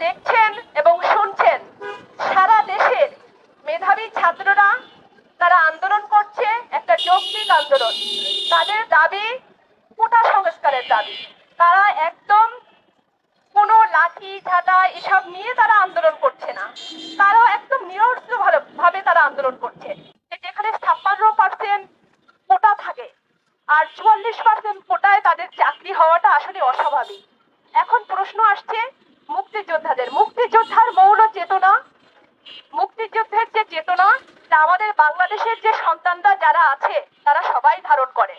দেখছেন এবং শুনছেন সারা দেশের মেধাবী ছাত্ররা তারা আন্দোলন করছে, একটা যৌক্তিক আন্দোলন। তাদের দাবি কোটা সংস্কারের দাবি। তারা একদম কোনো লাঠি ঝাঁটা এসব নিয়ে তারা আন্দোলন করছে না, তারা একদম নিরস্ত্র ভাবে তারা আন্দোলন করছে। যেখানে 56% কোটা থাকে আর 44% কোটায় তাদের চাকরি হওয়াটা আসলে অস্বাভাবিক। এখন প্রশ্ন আসছে মুক্তিযোদ্ধার মৌল চেতনা, মুক্তিযুদ্ধের যে চেতনা তা আমাদের বাংলাদেশের যে সন্তানরা যারা আছে তারা সবাই ধারণ করে।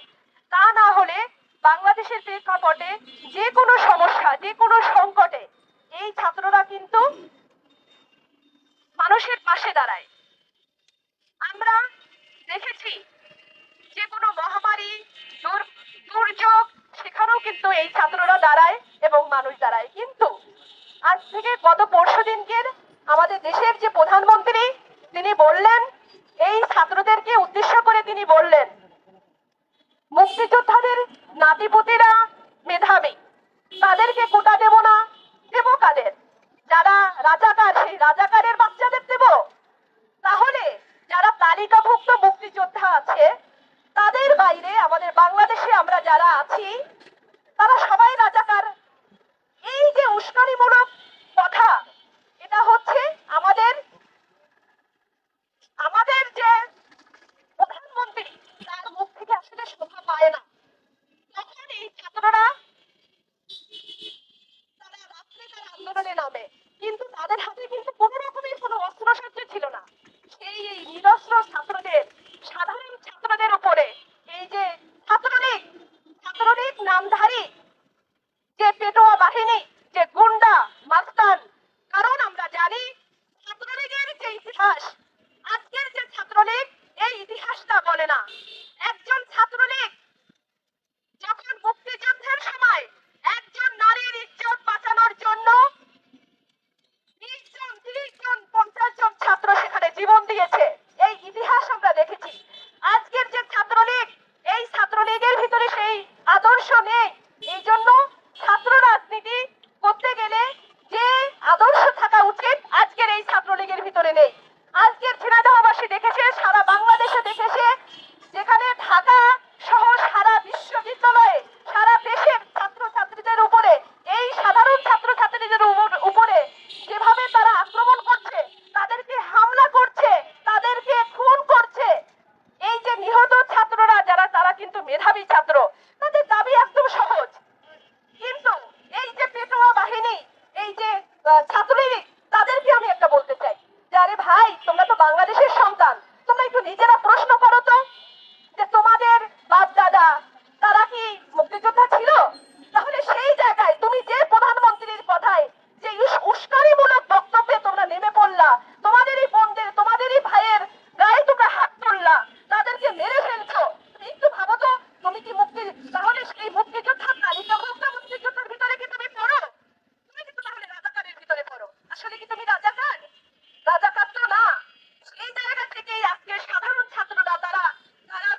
তা না হলে বাংলাদেশের প্রেক্ষাপটে যে কোনো সমস্যা, যে কোনো সংকটে এই ছাত্ররা কিন্তু মানুষের পাশে দাঁড়ায়। আমরা দেখেছি যে কোনো মহামারী, দুর্যোগ, সেখানেও কিন্তু এই ছাত্ররা দাঁড়ায় এবং মানুষ দাঁড়ায়। কিন্তু আজ থেকে গত পরশুদিনকে আমাদের দেশের যে প্রধানমন্ত্রী তিনি বললেন, এই ছাত্রদেরকে উদ্দেশ্য করে তিনি বললেন, মুক্তিযোদ্ধাদের নাতিপুতিরা মেধাবী, তাদেরকে কোটা দেব না, দেব কাদের? যারা রাজাকার, সেই রাজাকারের বাচ্চাদের দেব? তাহলে যারা তালিকাভুক্ত মুক্তিযোদ্ধা আছে তাদের বাইরে আমাদের বাংলাদেশে আমরা যারা আছি তারা সবাই রাজাকার। এই যে উস্কানিমূলক কথা, এটা হচ্ছে আমাদের যে প্রধানমন্ত্রী তার মুখ থেকে আসলে শোভা পায় না। তখন এই ছাত্ররা তারা রাত্রে তারা আন্দোলনে নামে, কিন্তু তাদের হাতে কিন্তু কোনো রকমের কোনো অস্ত্রশস্ত্র ছিল না। এই নিরস্ত্র ছাত্রদের, সাধারণ ছাত্রদের উপরে এই যে ছাত্রলীগ নামধারী যে পেটোয়া বাহিনী, যে গুন্ডা মাস্তান, কারণ আমরা জানি ছাত্রলীগের যে ইতিহাস, আজকের যে ছাত্রলীগ এই ইতিহাসটা বলে না। একজন ছাত্রলীগ যখন মুক্তিযুদ্ধের সময় একজন নারীর ইজ্জত বাঁচানোর জন্য 20 জন, 30 জন, 50 জন ছাত্র সেখানে জীবন দিয়েছে, এই ইতিহাস আমরা দেখেছি। আজকের যে ছাত্রলীগ, এই ছাত্রলীগের ভিতরে সেই আদর্শ নেই। এই জন্য ছাত্র রাজনীতি করতে গেলে যে আদর্শ থাকা উচিত আজকের এই ছাত্রলীগের ভিতরে নেই। আজকের ঝিনাইদহবাসী দেখেছে, সারা বাংলাদেশে দেখেছে, যেখানে ঢাকা সহ সারা বিশ্ববিদ্যালয়ে, সারা দেশের ছাত্রছাত্রীদের উপরে, এই সাধারণ ছাত্রছাত্রীদের উপরে যেভাবে তারা আক্রমণ করছে, তাদেরকে হামলা করছে, তাদেরকে খুন করছে। এই যে নিহত ছাত্ররা যারা, তারা কিন্তু মেধাবী ছাত্র, তাদের দাবি একদম সহজ। কিন্তু এই যে পেটোয়া বাহিনী, এই যে ছাত্রলীগ, তাদেরকে আমি একটা বলতে চাই যে আরে ভাই, তোমরা তো বাংলাদেশের সন্তান, তোমরা একটু নিজেরা প্রশ্ন করো তো যে তোমাদের বাপ দাদা তারা কি মুক্তিযোদ্ধা ছিল? তাহলে সেই জায়গায় তুমি যে প্রধানমন্ত্রীর কথায় যে উস্কানিমূলক বক্তব্যে তোমরা নেমে পড়লা, তোমাদেরই বোনদের, তোমাদেরই ভাইয়ের গায়ে তোমরা হাত তুললা, তাদেরকে মেরে ফেলছো, তুমি একটু ভাবো তো, তুমি কি তাহলে সেই মুক্তিযোদ্ধার তালিকাভুক্ত মুক্তিযোদ্ধার ভিতরে কি তুমি পড়ো? তুমি কিন্তু তাহলে রাজাকারের ভিতরে পড়ো। আসলে কি তুমি রাজাকার? রাজাকার তো না। এই জায়গা থেকে আজকে সাধারণ ছাত্ররা তারা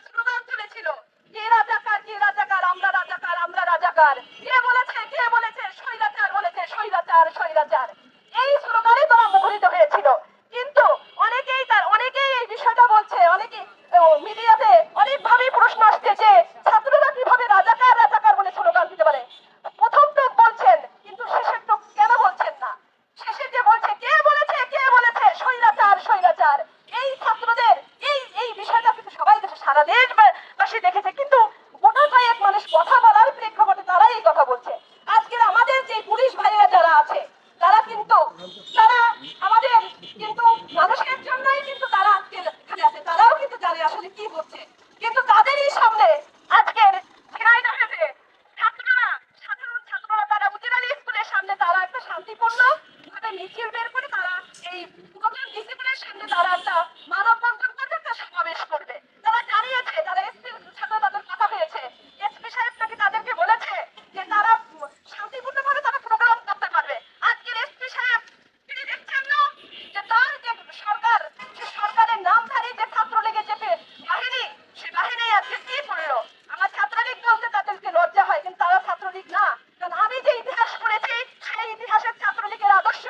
স্লোগান তুলেছিল, কে রাজাকার, কে রাজাকার, আমরা রাজাকার, আমরা রাজাকার। কে বলেছে স্বৈরাচার, বলেছে স্বৈরাচার, স্বৈরাচার। এই স্লোগানে তারা মুখরিত হয়েছিল। কিন্তু অনেকেই এই বিষয়টা বলছে, অনেকে মিডিয়াতে অনেকভাবেই প্রশ্ন আসছে যে ছাত্ররা কিভাবে রাজাকার রাজাকার বলে স্লোগান দিতে পারে। প্রথম তো বলছেন, কিন্তু শেষের তো কেন বলছেন না? শেষে যে বলছে, কে বলেছে স্বৈরাচার, স্বৈরাচার। এই ছাত্রদের এই বিষয়টা কিন্তু সবাই দেখে, সারা দেশবাসী দেখেছে, কিন্তু গোটা কয়েক মানুষ কথা বলার প্রেক্ষাপটে তারা এই কথা বলছে। আজকের আমাদের যে পুলিশ ভাইয়েরা যারা আছে, তারা আমাদের কিন্তু মানুষের জন্যই কিন্তু তারা আজকে এখানে আছে, তারাও কিন্তু জানে আসলে কি হচ্ছে। কিন্তু তাদেরই সামনে আজকের ঝিনাইদহে ছাত্ররা, সাধারণ ছাত্ররা, তারা উজিরালি স্কুলের সামনে তারা একটা শান্তিপূর্ণ ভাবে মিছিল বের করে তারা এই গভর্নমেন্ট ডিসিপ্লিনের সামনে তারা একটা মানববন্ধন করবে, একটা সমাবেশ করবে। তারা জানিয়েছে, যারা এসপি সাথে তাদের কথা হয়েছে, এসপি সাহেব নাকি তাদেরকে বলেছে যে তারা শান্তিপূর্ণভাবে তারা প্রোগ্রাম করতে পারবে। আজকের এসপি সাহেব তিনি দেখছেন না যে তার যে সরকার, সে সরকারের নামধারী যে ছাত্রলীগের যে বাহিনী, সে বাহিনী আজকে কি করলো? আমার ছাত্রলীগ বলতে তাদেরকে লজ্জা হয়, কিন্তু তারা ছাত্রলীগ না। কারণ আমি যে ইতিহাস পড়েছি, সেই ইতিহাসের ছাত্রলীগের আদর্শ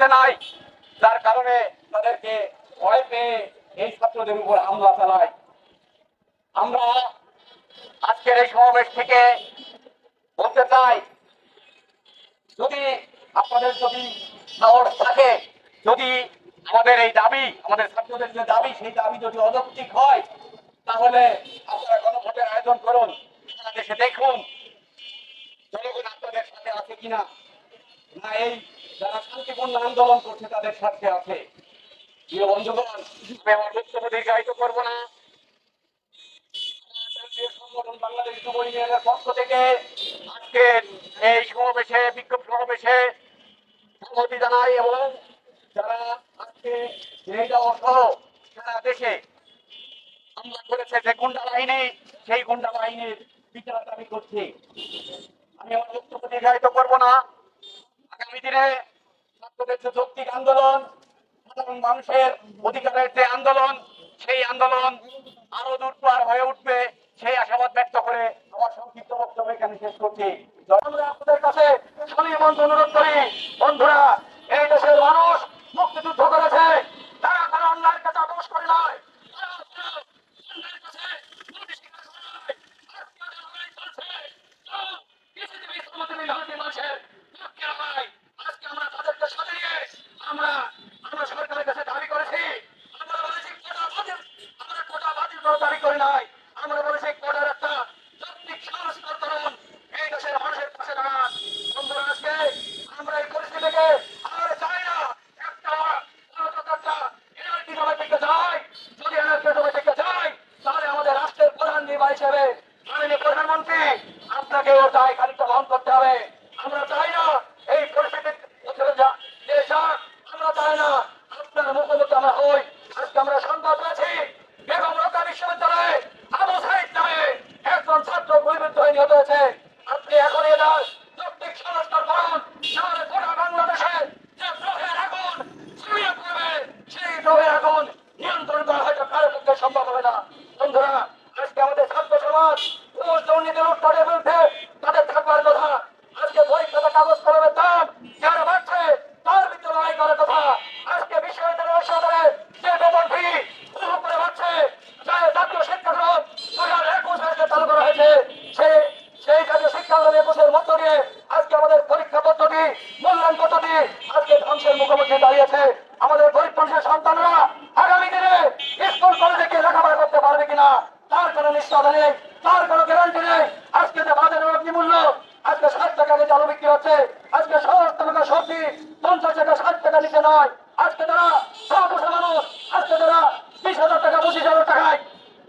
থাকতে নাই, যার কারণে তাদেরকে ভয় পেয়ে এই ছাত্রদের উপর হামলা চালায়। আমরা আজকের এই সমাবেশ থেকে বলতে চাই, যদি আপনাদের যদি সাহস থাকে, যদি আমাদের এই দাবি, আমাদের ছাত্রদের যে দাবি, সেই দাবি যদি অযৌক্তিক হয়, তাহলে আপনারা গণভোটের আয়োজন করুন, সারা দেশে দেখুন জনগণ আপনাদের সাথে আছে কিনা, না এই যারা শান্তিপূর্ণ আন্দোলন করছে তাদের সাথে আছে। প্রিয় বন্ধুগণ, আমি আমার বক্তব্য দীর্ঘায়িত করবো না। সংগঠন বাংলাদেশ যুব ইউনিয়নের পক্ষ থেকে আজকের এই সমাবেশে, বিক্ষোভ সমাবেশে সংহতি জানাই, এবং যারা আজকে সহ সারা দেশে হামলা করেছে যে গুন্ডা বাহিনী, সেই গুন্ডা বাহিনীর বিচার দাবি করছি। আমি আমার বক্তব্য দীর্ঘায়িত করবো না। আগামী দিনে ছাত্রদের যে যৌক্তিক আন্দোলন, সাধারণ মানুষের অধিকারের যে আন্দোলন, সেই আন্দোলন আরো দূরপার হয়ে উঠবে, সেই আশাবাদ ব্যক্ত করে আমার সংক্ষিপ্ত বক্তব্য এখানে শেষ করছি। আমরা আপনাদের কাছে সনির্মন্ত অনুরোধ করি, বন্ধুরা, এই দেশের মানুষ মুক্তিযুদ্ধ করেছে, তারা তারা অন্যায়ের কাছে আপোষ করে নয়, হিসেবে মাননীয় প্রধানমন্ত্রী আপনাকেও দায় খানিকটা বহন করতে হবে। আমরা চাই না এই পরিস্থিতি আমরা চাই না আপনার মুখোমুখি আমরা হই। আজকে আমরা সংবাদ পেয়েছি বেগম রোকেয়া বিশ্ববিদ্যালয়ে আবু সাইদ নামে একজন ছাত্র গুলিবিদ্ধ হয়ে নিহত হয়েছে। আপনি এখন এটার যৌক্তিক সংস্কার করুন, নাহলে গোটা বাংলাদেশে যে দ্রোহের আগুন ছড়িয়ে পড়বে, সেই দ্রোহের আগুন নিয়ন্ত্রণ করা হয়তো কারো পক্ষে সম্ভব হবে না। বন্ধুরা, আজকে আমাদের ছাত্র সমাজ দুর্নীতি লুটপাটের বিরুদ্ধে তাদের থাকবার কথা। আজকে বই খাতা কাগজ কলমের দাম যারা বাড়ছে তার বিরুদ্ধে লড়াই করার কথা। আজকে বিশ্ববিদ্যালয়ে যে বেতন ফি করে বাড়ছে, জাতীয় শিক্ষাক্রম 2021 সালে চালু করা হয়েছে, সেই জাতীয় শিক্ষাক্রম 21-এর মধ্য দিয়ে আজকে আমাদের পরীক্ষা পদ্ধতি, মূল্যায়ন পদ্ধতি আজকে ধ্বংসের মুখোমুখি দাঁড়িয়েছে। আমাদের গরিব মানুষের সন্তানরা আগামী দিনে স্কুল কলেজে গিয়ে লেখাপড়া করতে পারবে কিনা তার কোনো নিশ্চয়তা নেই, তার কোনো গ্যারান্টি নেই। আজকে যে বাজারের অগ্নিমূল্য, আজকে 60 টাকা কেজি আলু বিক্রি হচ্ছে, আজকে 70 টাকা সবজি 50 টাকা 60 টাকা নিচে নয়। আজকে যারা সহবসা মানুষ, আজকে যারা 20,000 টাকা 25,000 টাকায়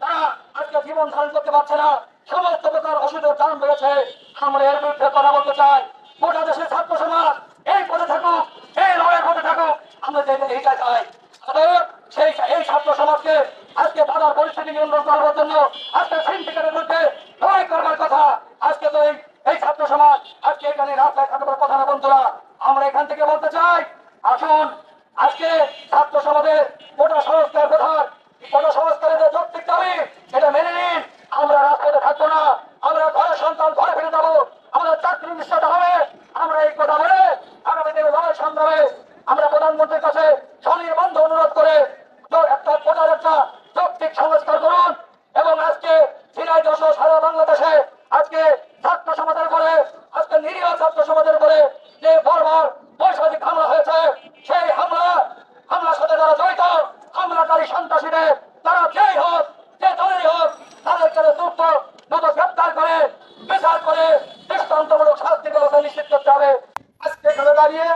তারা আজকে জীবন ধারণ করতে পারছে না, সমস্ত প্রকার ওষুধের দাম বেড়েছে। আমরা এর বিরুদ্ধে কথা বলতে চাই। গোটা দেশের ছাত্র সমাজ এই পথে থাকুক, এই লড়াইয়ের পথে থাকুক, আমরা এইটা চাই। এই ছাত্র সমাজকে আজকে বাধার পরিস্থিতি নিয়ন্ত্রণ করার জন্য আজকে সিন্ডিকেটের মধ্যে লড়াই করবার কথা। আজকে তো এই ছাত্র সমাজ আজকে এখানে রাস্তায় থাকবার কথা না। বন্ধুরা, আমরা এখান থেকে বলতে চাই, আসুন আজকে ছাত্র সমাজের কোটা সংস্কার কথার, কোটা সংস্কারের যে যৌক্তিক দাবি, এটা মেনে নিন। আমরা রাস্তাতে থাকবো না, আমরা ঘরের সন্তান ঘরে ফিরে যাবো, আমাদের চাকরি নিশ্চিত হবে। আমরা এই কথা বলে আগামী দিনে লড়াই সংগ্রামে আমরা প্রধানমন্ত্রীর কাছে স্বনির্বন্ধ অনুরোধ করে একটা কোটার একটা যৌক্তিক সংস্কার করুন। এবং আজকে ঝিনাইদহ সহ সারা বাংলাদেশে আজকে ছাত্র সমাজের উপরে, আজকে নিরীহ ছাত্র সমাজের উপরে যে বর্বর বৈষয়িক হামলা হয়েছে, সেই হামলার সাথে যারা জড়িত, হামলাকারী সন্ত্রাসীদের তারা যেই হোক, যে দলেরই হোক, তাদেরকে দ্রুত গ্রেপ্তার করে বিচার করে দৃষ্টান্তমূলক শাস্তির ব্যবস্থা নিশ্চিত করতে হবে। আজকে এখানে দাঁড়িয়ে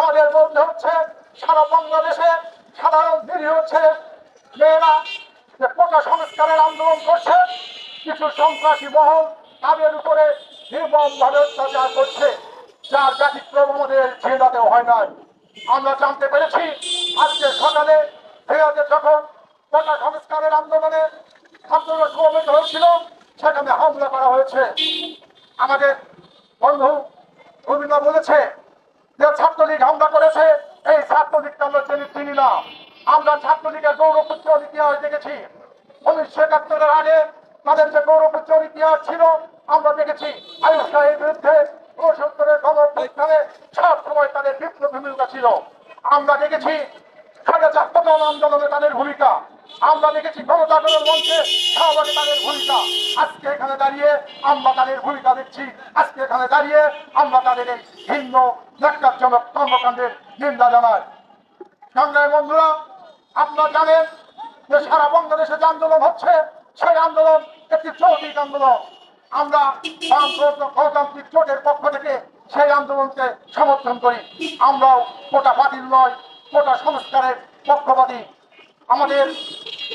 আমাদের বলতে হচ্ছে, সারা বাংলাদেশে সাধারণ নিরীহ হচ্ছে মেয়েরা যে কোটা সংস্কারের আন্দোলন করছে, কিছু সন্ত্রাসী মহল তাদের উপরে নির্মম ভাবে অত্যাচার করছে, যার ব্যতিক্রম আমাদের ঝিনাইদহেও হয় নাই। আমরা জানতে পেরেছি আজকে সকালে যখন কোটা সংস্কারের আন্দোলনে ছাত্ররা সমবেত হয়েছিল, সেখানে হামলা করা হয়েছে। আমাদের বন্ধু রবীন্দ্র বলেছে যে ছাত্রলীগ হামলা করেছে, এই ছাত্রলীগকে আমরা চিনি না। আমরা ছাত্রলীগের গৌরবোজ্জ্বল ইতিহাস দেখেছি। 1971-এর আগে তাদের যে গৌরবোজ্জ্বল ইতিহাস ছিল আমরা দেখেছি। আইয়ুব খানের বিরুদ্ধে 69-এর গণঅভ্যুত্থানে সব সময় তাদের বিপ্লবী ভূমিকা ছিল। আমরা দেখেছি স্বৈরাচার আন্দোলনে তাদের ভূমিকা, আমরা দেখেছি গণজাগরণ মঞ্চে শাহবাগে তাদের ভূমিকা। আজকে এখানে দাঁড়িয়ে আমরা তাদের ভূমিকা দেখছি। আজকে এখানে দাঁড়িয়ে আমরা তাদের এই ভিন্ন ন্যাক্কারজনক কর্মকাণ্ডের নিন্দা জানাই। সংগ্রামী বন্ধুরা, আপনারা জানেন যে সারা বাংলাদেশে যে আন্দোলন হচ্ছে, সেই আন্দোলন একটি যৌতিক আন্দোলন। আমরা গণতান্ত্রিক জোটের পক্ষ থেকে সেই আন্দোলনকে সমর্থন করি। আমরাও কোটা বাতিল নয়, কোটা সংস্কারের পক্ষপাতী। আমাদের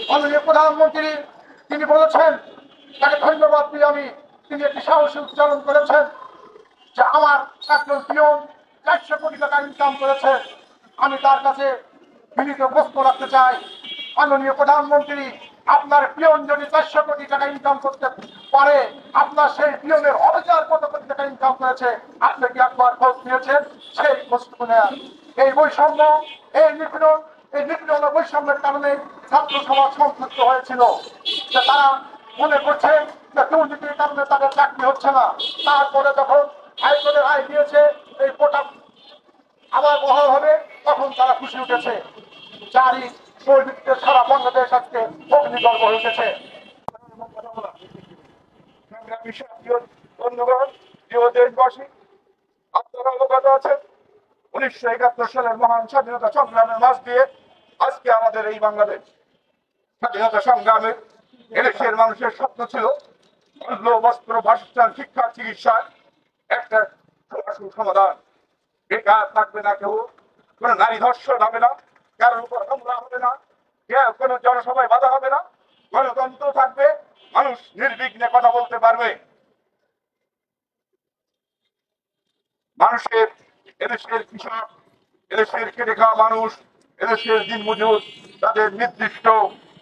মাননীয় প্রধানমন্ত্রী তিনি বলেছেন, তাকে ধন্যবাদ দিয়ে আমি, তিনি একটি সাহসী উচ্চারণ করেছেন যে আমার একজন পিয়ন 400 কোটি টাকা ইনকাম করেছে। আমি তার কাছে বিনীত প্রশ্ন রাখতে চাই, মাননীয় প্রধানমন্ত্রী, আপনার পিয়ন যদি 400 কোটি টাকা ইনকাম করতে পারে, আপনার সেই পিয়নের অফিসার কত কোটি টাকা ইনকাম করেছে আপনি কি একবার খোঁজ নিয়েছেন? সেই প্রশ্ন নেন। এই বৈষম্য, এই নিপীড়ন বৈষম্যের কারণে ছাত্র সমাজ সম্পৃক্ত হয়েছিল, যে তারা মনে করছে যে দুর্নীতির কারণে তাদের চাকরি হচ্ছে না। তারপরে যখন হাইকোর্টের রায় দিয়েছে এই কোটা আবার বহাল হবে, তখন তারা খুশি উঠেছে। যারই পরিবৃত্তে সারা বাংলাদেশ আজকে অগ্নিগর্ভ হয়ে উঠেছে। বন্ধুগণ, প্রিয় দেশবাসী, আপনারা অবগত আছেন 1971 সালের মহান স্বাধীনতা সংগ্রামের মাঝ দিয়ে আজকে আমাদের এই বাংলাদেশ। স্বাধীনতা সংগ্রামের এদেশের মানুষের স্বপ্ন ছিল অন্ন, বস্ত্র, বাসস্থান, শিক্ষা, চিকিৎসার একটা সমাধান। বেকার থাকবে না কেউ, কোন নারী ধর্ষণ হবে না, কারোর উপর হামলা হবে না, কোন জনসভায় বাধা হবে না, গণতন্ত্র থাকবে, মানুষ নির্বিঘ্নে কথা বলতে পারবে। মানুষের, এদেশের কৃষক, এদেশের খেটে খাওয়া মানুষ, এদেশের দিন মজুর, তাদের নির্দিষ্ট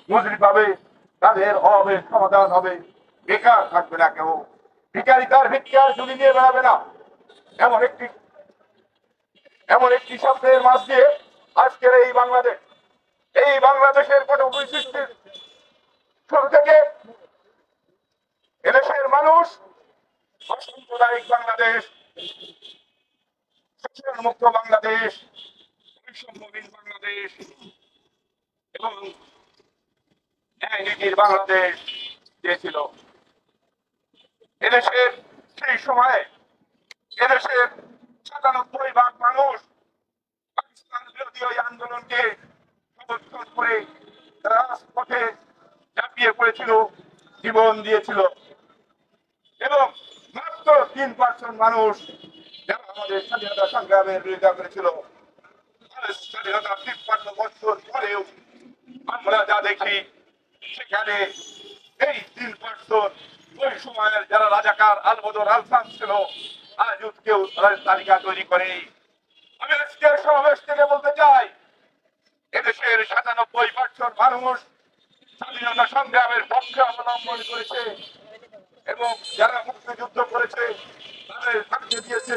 মজুরি পাবে, তাদের অভাবের সমাধান হবে, বেকার থাকবে না কেউ, ভিখারি তার ভিক্ষার ঝুলি নিয়ে বেড়াবে না। এমন একটি শব্দের মাঝ দিয়ে আজকের এই বাংলাদেশের পটভূমি সৃষ্টির শুরু থেকে এদেশের মানুষ অসাম্প্রদায়িক বাংলাদেশ, শোষণ মুক্ত বাংলাদেশ, বৈষম্যহীন বাংলাদেশ এবং ন্যায় নীতির বাংলাদেশ চেয়েছিল। এদেশের সেই সময়ে এদেশের 97% মানুষ পাকিস্তান বিরোধী ওই আন্দোলনকে সমর্থন করে রাজপথে ঝাঁপিয়ে পড়েছিল, জীবন দিয়েছিল। এবং মাত্র 3% মানুষ যারা আমাদের স্বাধীনতা সংগ্রামের বিরোধিতা করেছিল। স্বাধীনতা 53 বছর পরেও আমরা যা দেখি, সেখানে এই 3% ওই সময়ের যারা রাজাকার আলবদর আলসান ছিল, আজ কেউ তালিকা তৈরি করে। আমি আজকের সমাবেশ থেকে বলতে চাই, এদেশের 97% মানুষ স্বাধীনতা সংগ্রামের পক্ষে অবলম্বন করেছে এবং যারা মুক্তিযুদ্ধ করেছে তাদের থাকতে দিয়েছে,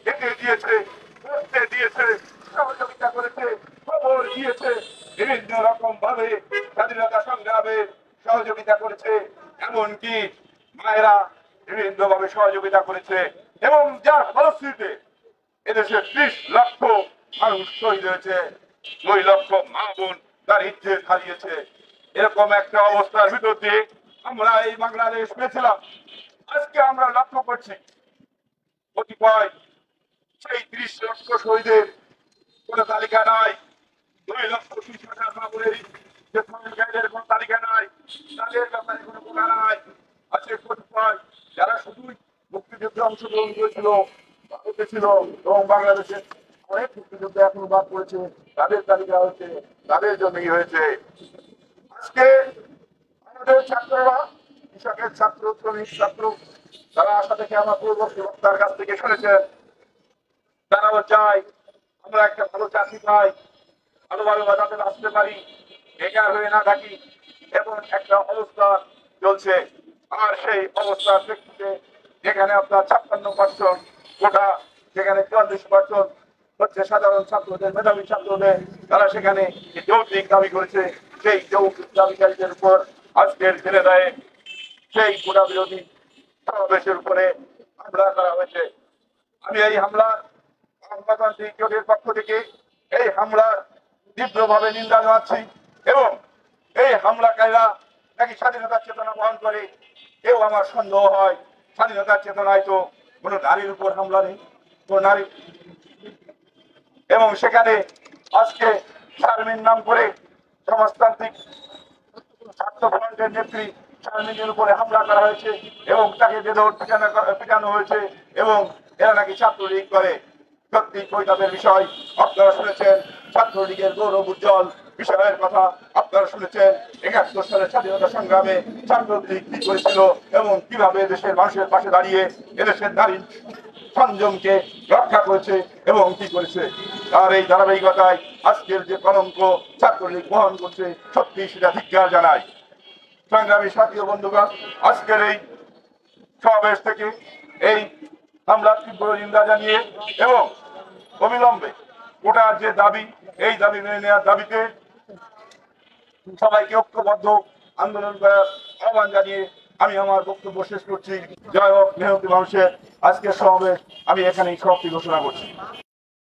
ডেকে দিয়েছে, পড়তে দিয়েছে, সহযোগিতা করেছে, খবর দিয়েছে, বিভিন্ন রকম ভাবে স্বাধীনতা সংগ্রামে সহযোগিতা করেছে। এমনকি মায়েরা বিভিন্ন ভাবে সহযোগিতা করেছে এবং যার ফলশ্রুতিতে এদেশে 30 লক্ষ মানুষ শহীদ হয়েছে, 2 লক্ষ মা বোন তার ইজ্জত হারিয়েছে। এরকম একটা অবস্থার ভিতর দিয়ে আমরা এই বাংলাদেশ পেয়েছিলাম। আজকে আমরা লক্ষ্য করছি কতিপয় সেই 30 লক্ষ শহীদের কোন তালিকা নাই, 2 লক্ষ 30,000 মা বোনের যে গাইডের কোন তালিকা নাই, তাদের ব্যাপারে কোনো বলা নাই। আছে কতিপয় যারা শুধুই মুক্তিযুদ্ধে অংশগ্রহণ করেছিল, ভারতে ছিল এবং বাংলাদেশের অনেক মুক্তিযুদ্ধে এখনো বাদ পড়েছে, তাদের তালিকা হয়েছে, তাদের জন্যই হয়েছে। আজকে আমাদের ছাত্ররা, কৃষকের ছাত্র, শ্রমিক ছাত্র, তারা আশা থেকে আমার পূর্ববর্তী বক্তার কাছ থেকে শুনেছেন, তারাও চায় আমরা একটা ভালো চাকরি পাই, ভালোভাবে বাজাতে আসতে পারি, বেকার হয়ে না থাকি। এমন একটা অবস্থা চলছে। আর সেই অবস্থার প্রেক্ষিতে যেখানে আপনার 56% কোটা, সেখানে 44% হচ্ছে সাধারণ ছাত্রদের, মেধাবী ছাত্রদের, তারা সেখানে যৌক্তিক দাবি করেছে। সেই যৌক্তিক দাবিকারীদের উপর আজকের জেলে দেয় সেই কোটা বিরোধী সমাবেশের উপরে হামলা করা হয়েছে। আমি এই হামলা গণতান্ত্রিক জোটের পক্ষ থেকে এই হামলার তীব্রভাবে নিন্দা জানাচ্ছি এবং এই হামলাকারীরা নাকি স্বাধীনতার চেতনা বহন করে। এও আমার সন্দেহ হয়, স্বাধীনতার চেতনায় তো কোনো নারীর উপর হামলা নেই, কোনো নারী। এবং সেখানে আজকে শারমিন নাম করে সমাজতান্ত্রিক ছাত্র ফ্রন্টের নেত্রী শারমিনের উপরে হামলা করা হয়েছে এবং তাকে বেদর পিটানো হয়েছে এবং এরা নাকি ছাত্রলীগ করে। সত্যি পরিতাপের বিষয়। আপনারা শুনেছেন ছাত্রলীগের গৌরব উজ্জ্বল বিষয়ের কথা, আপনারা শুনেছেন ৭১ সালের স্বাধীনতা সংগ্রামে ছাত্রলীগ কি করেছিল এবং কিভাবে দেশের মানুষের পাশে দাঁড়িয়ে এদেশের নারী সংযমকে রক্ষা করেছে এবং কি করেছে। আর এই ধারাবাহিকতায় আজকের যে কলঙ্ক ছাত্রলীগ বহন করছে, সত্যি সেটা ধিক্কার জানায়। সংগ্রামী সাথী ও বন্ধুগণ, আজকের এই সমাবেশ থেকে এই হামলার তীব্র নিন্দা জানিয়ে এবং অবিলম্বে ওটার যে দাবি, এই দাবি মেনে নেওয়ার দাবিতে সবাইকে ঐক্যবদ্ধ আন্দোলন করার আহ্বান জানিয়ে আমি আমার বক্তব্য শেষ করছি। জয় হোক মেহনতি মানুষের। আজকের সমাবেশ আমি এখানেই সমাপ্তি ঘোষণা করছি।